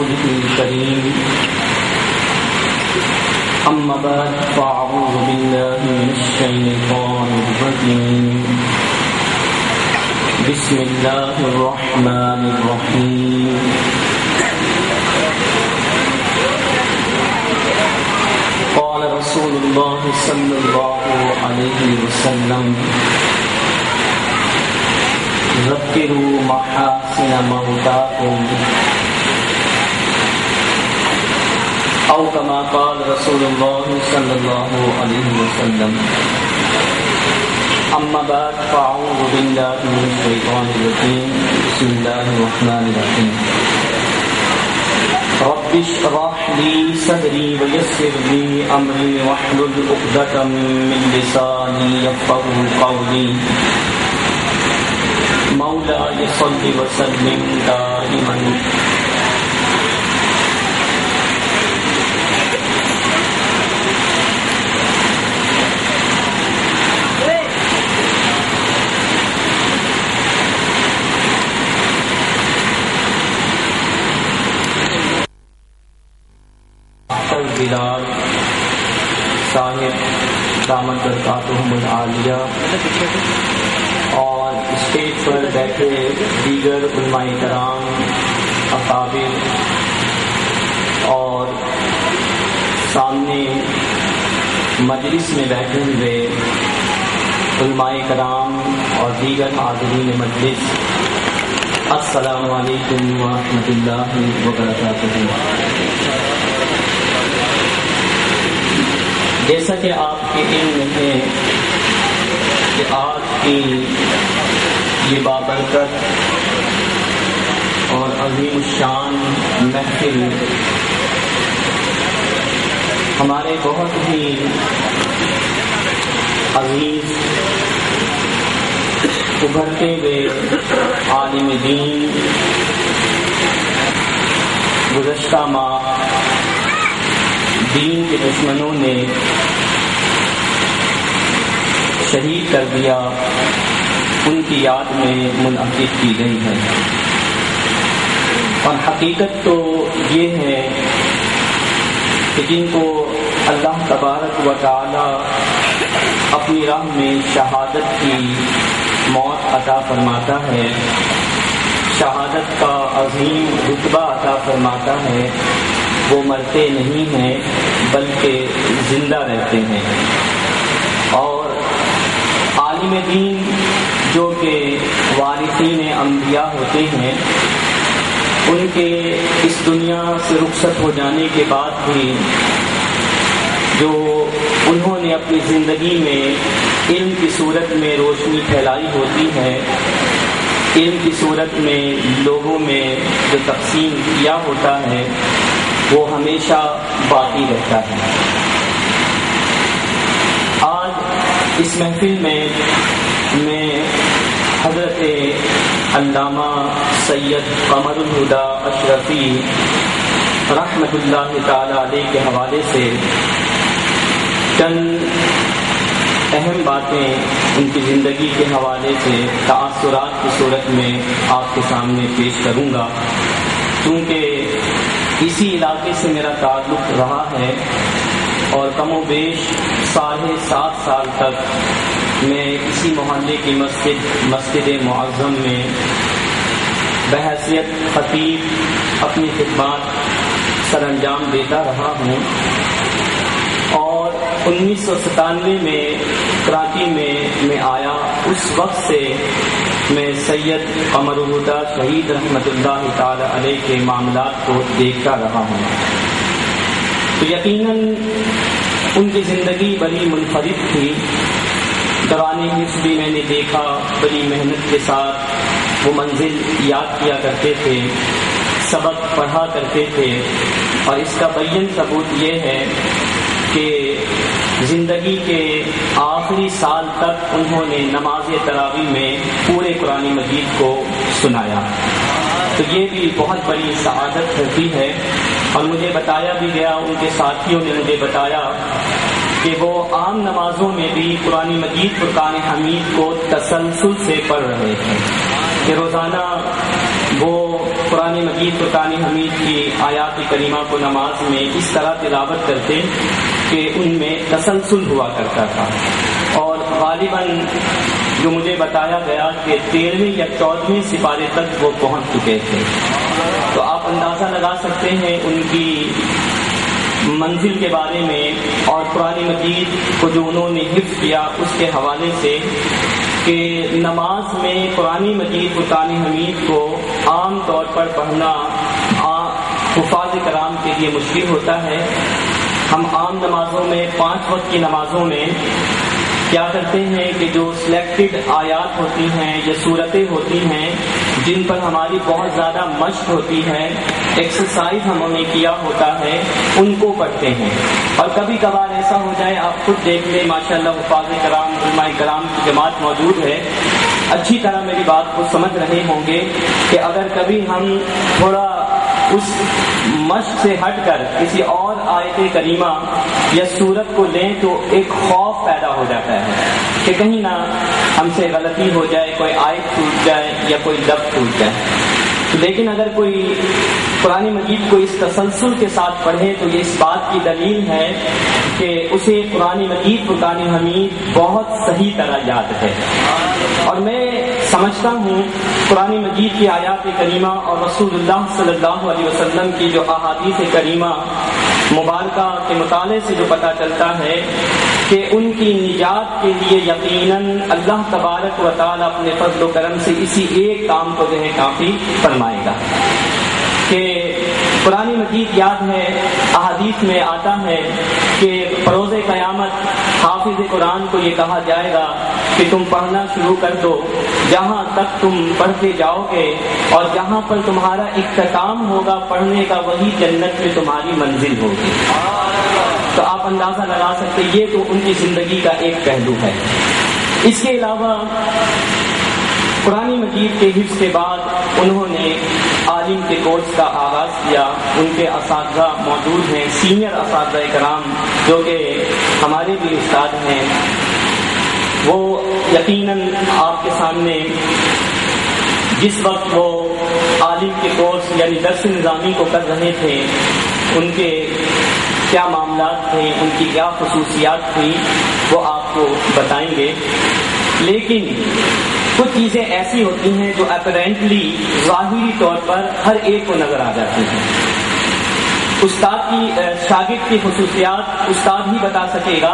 رسوله الكريم أما بعد فأعوذ بالله من الشيطان الرجيم بسم الله الرحمن الرحيم قال رسول الله صلى الله عليه وسلم ذكروا محاسن موتاكم أو كما قال رسول الله صلى الله عليه وسلم. أما بعد فأعوذ بالله من الشيطان الرجيم بسم الله الرحمن الرحيم رب اشرح لي صدري ويسر لي أمري واحلل عقدة من لساني يفقهوا قولي مولاي صل وسلم دائما بلال صاحب دامت برکاتہم العالیہ اور اسٹیج پر بیٹھے دیگر علماء کرام اکابر اور سامنے مجلس میں بیٹھے ہوئے علماء کرام اور دیگر حاضرین مجلس، السلام علیکم ورحمۃ اللہ وبرکاتہ۔ جیسا کہ آپ کے علم میں ہے کہ آج کی یہ بابرکت اور عظیم الشان محفل ہمارے بہت ہی عزیز ابھرتے ہوئے عالم دین گزشتہ ماہ دین کے دشمنوں نے شہید کر دیا، ان کی یاد میں منعقد کی گئی ہے۔ اور حقیقت تو یہ ہے کہ جن کو اللہ تبارک و تعالی اپنی راہ میں شہادت کی موت عطا فرماتا ہے، شہادت کا عظیم رتبہ عطا فرماتا ہے، وہ مرتے نہیں ہیں بلکہ زندہ رہتے ہیں۔ اور عالم دین جو کہ وارثین انبیاء ہوتے ہیں، ان کے اس دنیا سے رخصت ہو جانے کے بعد بھی جو انہوں نے اپنی زندگی میں علم کی صورت میں روشنی پھیلائی ہوتی ہے، علم کی صورت میں لوگوں میں جو تقسیم کیا ہوتا ہے، وہ ہمیشہ باقی رہتا ہے۔ آج اس محفل میں حضرت علامہ سید قمر الہدا اشرفی رحمۃ اللہ تعالی علیہ کے حوالے سے چند اہم باتیں ان کی زندگی کے حوالے سے تاثرات کی صورت میں آپ کے سامنے پیش کروں گا، کیونکہ اسی علاقے سے میرا تعلق رہا ہے اور کم و بیش 7.5 سال تک میں اسی محلے کی مسجد معظم میں بحیثیت خطیب اپنی خدمات سر انجام دیتا رہا ہوں۔ اور 1997 میں کراچی میں آیا، اس وقت سے میں سید قمر الہدا شہید رحمۃ اللہ تعالی علیہ کے معاملات کو دیکھتا رہا ہوں۔ تو یقیناً ان کی زندگی بڑی منفرد تھی۔ دوران حفظ بھی میں نے دیکھا، بڑی محنت کے ساتھ وہ منزل یاد کیا کرتے تھے، سبق پڑھا کرتے تھے، اور اس کا بین ثبوت یہ ہے کہ زندگی کے آخری سال تک انہوں نے نماز تراویح میں پورے قرآن مجید کو سنایا۔ تو یہ بھی بہت بڑی سعادت ہوتی ہے۔ اور مجھے بتایا بھی گیا، ان کے ساتھیوں نے مجھے بتایا کہ وہ عام نمازوں میں بھی قرآن مجید فرقان حمید کو تسلسل سے پڑھ رہے تھے، کہ روزانہ وہ قرآن مجید فرقان حمید کی آیات کریمہ کو نماز میں اس طرح تلاوت کرتے کہ ان میں تسلسل ہوا کرتا تھا، اور غالباً جو مجھے بتایا گیا کہ 13ویں یا 14ویں سپارے تک وہ پہنچ چکے تھے۔ تو آپ اندازہ لگا سکتے ہیں ان کی منزل کے بارے میں، اور قرآن مجید کو جو انہوں نے حفظ کیا اس کے حوالے سے، کہ نماز میں قرآن مجید فرقان حمید کو عام طور پر پڑھنا حفاظ کرام کے لیے مشکل ہوتا ہے۔ ہم عام نمازوں میں 5 وقت کی نمازوں میں کیا کرتے ہیں کہ جو سلیکٹڈ آیات ہوتی ہیں یا صورتیں ہوتی ہیں جن پر ہماری بہت زیادہ مشق ہوتی ہے، ایکسرسائز ہم نے کیا ہوتا ہے، ان کو پڑھتے ہیں۔ اور کبھی کبھار ایسا ہو جائے، آپ خود دیکھ لیں، ماشاءاللہ حفاظ کرام علماء کرام کی جماعت موجود ہے، اچھی طرح میری بات کو سمجھ رہے ہوں گے کہ اگر کبھی ہم تھوڑا اس مشق سے ہٹ کر کسی اور آیت کریمہ یا سورت کو لیں تو ایک خوف پیدا ہو جاتا ہے کہ کہیں نہ ہم سے غلطی ہو جائے، کوئی آیت ٹوٹ جائے یا کوئی لفظ ٹوٹ جائے۔ لیکن اگر کوئی قرآن مجید کو اس تسلسل کے ساتھ پڑھے تو یہ اس بات کی دلیل ہے کہ اسے قرآن مجید فرقان حمید بہت صحیح طرح یاد ہے۔ اور میں سمجھتا ہوں قرآن مجید کی آیات کریمہ اور رسول اللہ صلی اللہ علیہ وسلم کی جو احادیث کریمہ مبارکہ کے مطالعے سے جو پتہ چلتا ہے کہ ان کی نجات کے لیے یقیناً اللہ تبارک و تعالیٰ اپنے فضل و کرم سے اسی ایک کام کو جو ہے کافی فرمائے گا کہ قرآن مجید یاد ہے، احادیث میں آتا ہے کہ بروز قیامت حافظ قرآن کو یہ کہا جائے گا کہ تم پڑھنا شروع کر دو، جہاں تک تم پڑھتے جاؤ گے اور جہاں پر تمہارا اختتام ہوگا پڑھنے کا وہی جنت میں تمہاری منزل ہوگی۔ تو آپ اندازہ لگا سکتے، یہ تو ان کی زندگی کا ایک پہلو ہے۔ اس کے علاوہ قرآن مجید کے حفظ کے بعد انہوں نے عالم کے کورس کا آغاز کیا۔ ان کے اساتذہ موجود ہیں، سینئر اساتذہ کرام جو کہ ہمارے بھی استاد ہیں، وہ یقیناً آپ کے سامنے جس وقت وہ عالم کے کورس یعنی درس نظامی کو کر رہے تھے ان کے کیا معاملات تھے، ان کی کیا خصوصیات تھی، وہ آپ کو بتائیں گے۔ لیکن کچھ چیزیں ایسی ہوتی ہیں جو اپیرنٹلی ظاہری طور پر ہر ایک کو نظر آ جاتی ہیں۔ استاد کی شاگرد کی خصوصیات استاد ہی بتا سکے گا،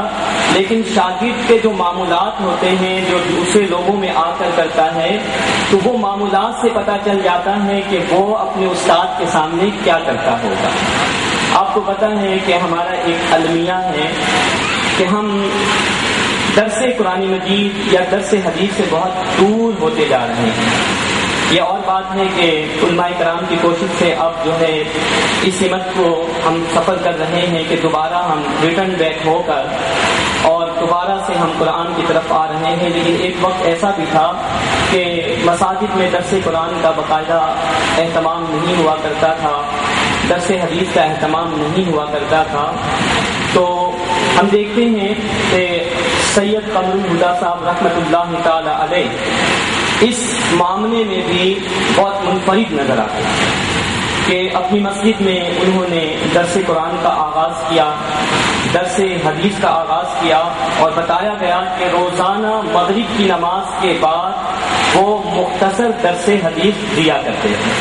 لیکن شاگرد کے جو معمولات ہوتے ہیں جو دوسرے لوگوں میں آ کر کرتا ہے تو وہ معمولات سے پتہ چل جاتا ہے کہ وہ اپنے استاد کے سامنے کیا کرتا ہوگا۔ آپ کو پتہ ہے کہ ہمارا ایک المیہ ہے کہ ہم درس قرآن مجید یا درس حدیث سے بہت دور ہوتے جا رہے ہیں۔ یہ اور بات ہے کہ علماء کرام کی کوشش سے اب جو ہے اس سمت کو ہم سفر کر رہے ہیں کہ دوبارہ ہم ریٹرن بیک ہو کر اور دوبارہ سے ہم قرآن کی طرف آ رہے ہیں۔ لیکن ایک وقت ایسا بھی تھا کہ مساجد میں درس قرآن کا باقاعدہ اہتمام نہیں ہوا کرتا تھا، درس حدیث کا اہتمام نہیں ہوا کرتا تھا۔ تو ہم دیکھتے ہیں کہ سید قمر الہدیٰ صاحب رحمۃ اللہ تعالی علیہ اس معاملے میں بھی بہت منفرد نظر آتے ہیں کہ اپنی مسجد میں انہوں نے درس قرآن کا آغاز کیا، درس حدیث کا آغاز کیا، اور بتایا گیا کہ روزانہ مغرب کی نماز کے بعد وہ مختصر درس حدیث دیا کرتے تھے۔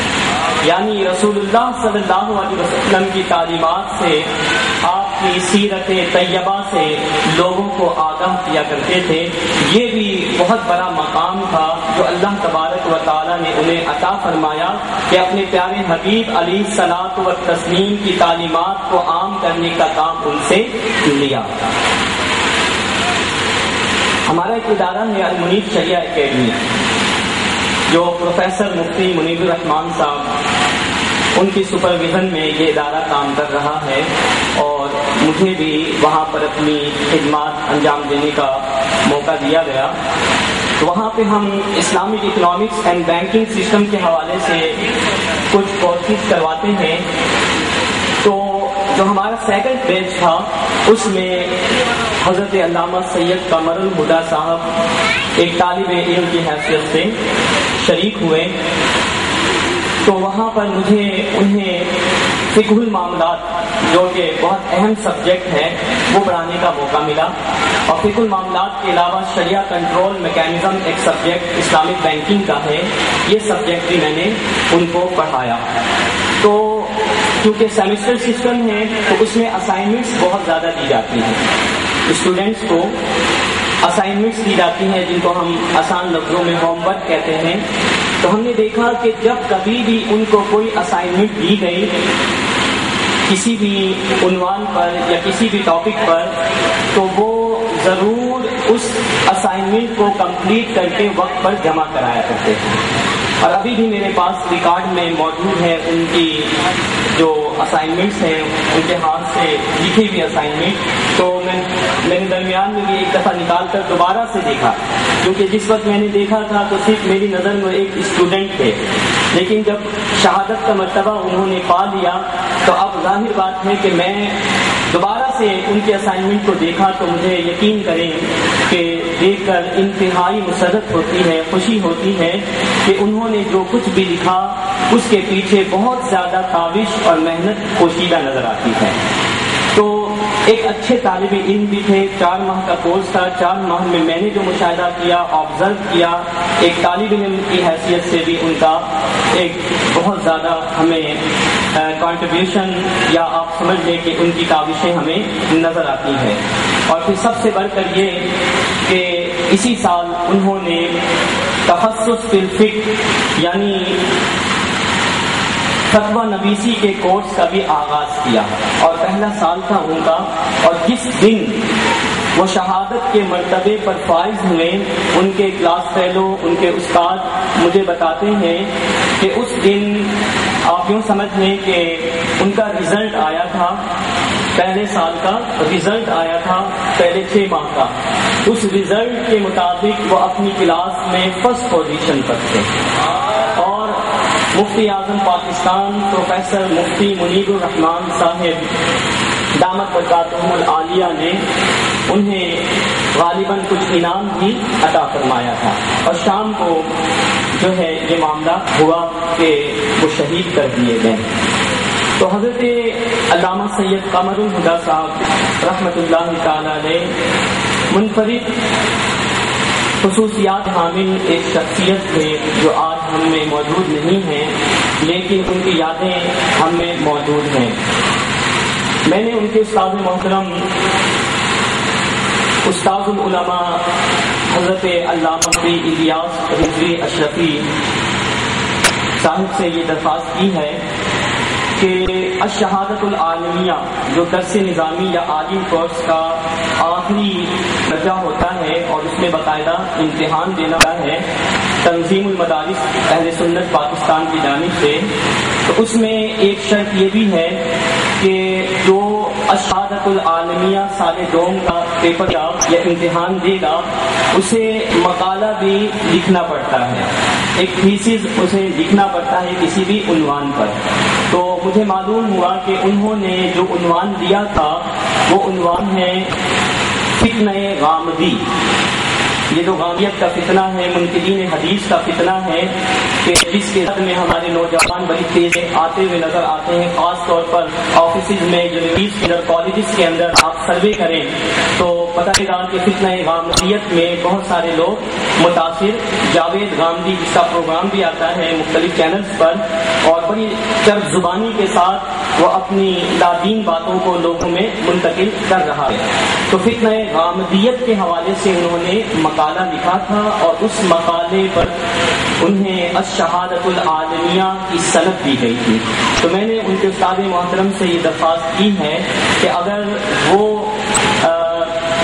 یعنی رسول اللہ صلی اللہ علیہ وسلم کی تعلیمات سے، آپ کی سیرت طیبہ سے لوگوں کو آگاہ کیا کرتے تھے۔ یہ بھی بہت بڑا مقام تھا جو اللہ تبارک و تعالیٰ نے انہیں عطا فرمایا کہ اپنے پیارے حبیب علیہ الصلاۃ والتسلیم کی تعلیمات کو عام کرنے کا کام ان سے لیا۔ ہمارا ایک ادارہ ہے المنیب شریعہ اکیڈمی، جو پروفیسر مفتی منیب الرحمان صاحب ان کی سپرویژن میں یہ ادارہ کام کر رہا ہے، اور مجھے بھی وہاں پر اپنی خدمات انجام دینے کا موقع دیا گیا۔ وہاں پہ ہم Islamic economics and banking system کے حوالے سے کچھ کورسز کرواتے ہیں۔ تو جو ہمارا سیکنڈ بیچ تھا اس میں حضرت علامہ سید قمر الہدیٰ صاحب ایک طالب علم کی حیثیت سے شریک ہوئے۔ تو وہاں پر مجھے انہیں فقہ المعاملات جو کہ بہت اہم سبجیکٹ ہے وہ پڑھانے کا موقع ملا، اور فقہ المعاملات کے علاوہ شریعہ کنٹرول میکینزم ایک سبجیکٹ اسلامک بینکنگ کا ہے، یہ سبجیکٹ بھی میں نے ان کو پڑھایا۔ تو کیونکہ سیمسٹر سسٹم ہے تو اس میں اسائنمنٹس بہت زیادہ دی جاتی ہیں، اسٹوڈینٹس کو اسائنمنٹس دی جاتی ہیں جن کو ہم آسان لفظوں میں ہوم ورک کہتے ہیں۔ تو ہم نے دیکھا کہ جب کبھی بھی ان کو کوئی اسائنمنٹ دی گئی کسی بھی عنوان پر یا کسی بھی ٹاپک پر، تو وہ ضرور اس اسائنمنٹ کو کمپلیٹ کر کے وقت پر جمع کرایا کرتے تھے، اور ابھی بھی میرے پاس ریکارڈ میں موجود ہے ان کی جو اسائنمنٹس ہیں، ان کے ہاتھ سے لکھی ہوئی اسائنمنٹ۔ تو میں نے درمیان میں بھی ایک دفعہ نکال کر دوبارہ سے دیکھا، کیونکہ جس وقت میں نے دیکھا تھا تو صرف میری نظر میں ایک اسٹوڈنٹ تھے، لیکن جب شہادت کا مرتبہ انہوں نے پا لیا تو اب ظاہر بات ہے کہ میں دوبارہ سے ان کے اسائنمنٹ کو دیکھا تو مجھے یقین کریں کہ دیکھ کر انتہائی مسرت ہوتی ہے، خوشی ہوتی ہے کہ انہوں نے جو کچھ بھی لکھا اس کے پیچھے بہت زیادہ کاوش اور محنت پوشیدہ نظر آتی ہے۔ تو ایک اچھے طالب علم بھی تھے، 4 ماہ کا کورس تھا، 4 ماہ میں میں نے جو مشاہدہ کیا، آبزرو کیا، ایک طالب علم کی حیثیت سے بھی ان کا ایک بہت زیادہ ہمیں کنٹریبیوشن یا آپ سمجھ لیں کہ ان کی کاوشیں ہمیں نظر آتی ہیں۔ اور پھر سب سے بڑھ کر یہ کہ اسی سال انہوں نے تخصص فی الفقہ یعنی فتویٰ نویسی کے کورس کا بھی آغاز کیا، اور پہلا سال تھا ان کا، اور جس دن وہ شہادت کے مرتبے پر فائز ہوئے ان کے کلاس فیلو، ان کے استاد مجھے بتاتے ہیں کہ اس دن آپ یوں سمجھ لیں کہ ان کا رزلٹ آیا تھا، پہلے سال کا رزلٹ آیا تھا پہلے 6 ماہ کا، اس رزلٹ کے مطابق وہ اپنی کلاس میں فرسٹ پوزیشن پر تھے، اور مفتی اعظم پاکستان پروفیسر مفتی منیر الرحمان صاحب دامت برکاتہم العالیہ نے انہیں غالباً کچھ انعام بھی عطا فرمایا تھا، اور شام کو جو ہے یہ معاملہ ہوا کہ وہ شہید کر دیے گئے۔ تو حضرت علامہ سید قمر الہدیٰ صاحب رحمۃ اللہ تعالی علیہ منفرد خصوصیات حامل ایک شخصیت تھے جو آج ہم میں موجود نہیں ہیں، لیکن ان کی یادیں ہم میں موجود ہیں۔ میں نے ان کے استاد محترم استاد العلماء حضرت علامہ مفتی الیاس رضوی اشرفی صاحب سے یہ درخواست کی ہے کہ الشہادت العالمیہ جو درس نظامی یا عالم کورس کا آخری درجہ ہوتا ہے اور اس میں باقاعدہ امتحان دینا ہے تنظیم المدارس اہل سنت پاکستان کی جانب سے، تو اس میں ایک شرط یہ بھی ہے کہ جو الشہادت العالمیہ سال دوم کا پیپر یا امتحان دے گا اسے مقالہ بھی لکھنا پڑتا ہے، ایک تھیسس اسے لکھنا پڑتا ہے کسی بھی عنوان پر۔ تو مجھے معلوم ہوا کہ انہوں نے جو عنوان دیا تھا وہ عنوان ہے فتنہ غامدی۔ یہ جو غامیت کا فتنہ ہے، منکرین حدیث کا فتنہ ہے کہ جس کے حد میں ہمارے نوجوان بڑی تیز آتے ہوئے نظر آتے ہیں، خاص طور پر آفیسز میں، یونیورسٹیز کے اندر، کالجز کے اندر آپ سروے کریں تو پتہ چلا کہ فتنہ غامدیت میں بہت سارے لوگ متاثر، جاوید غامدی جس کا پروگرام بھی آتا ہے مختلف چینلز پر، اور بڑی چرب زبانی کے ساتھ وہ اپنی لادین باتوں کو لوگوں میں منتقل کر رہا ہے۔ تو فتنہ غامدیت کے حوالے سے انہوں نے مقالہ لکھا تھا، اور اس مقالے پر انہیں الشہادت العالمیہ کی سند دی گئی تھی۔ تو میں نے ان کے استاد محترم سے یہ درخواست کی ہے کہ اگر وہ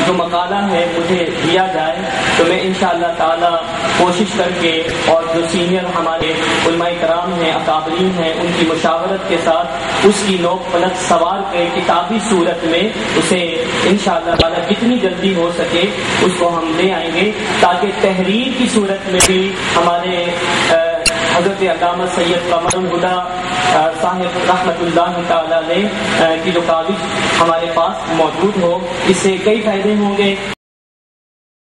جو مقالہ ہے مجھے دیا جائے تو میں انشاءاللہ تعالی کوشش کر کے، اور جو سینئر ہمارے علماء کرام ہیں، اکابرین ہیں، ان کی مشاورت کے ساتھ اس کی نوک پلک سوار کے کتابی صورت میں اسے انشاءاللہ تعالی جتنی جلدی ہو سکے اس کو ہم لے آئیں گے، تاکہ تحریر کی صورت میں بھی ہمارے حضرت علامہ سید قمر الہدیٰ صاحب رحمۃ اللہ تعالی علیہ کی جو کاوش ہمارے پاس موجود ہو، اس سے کئی فائدے ہوں گے۔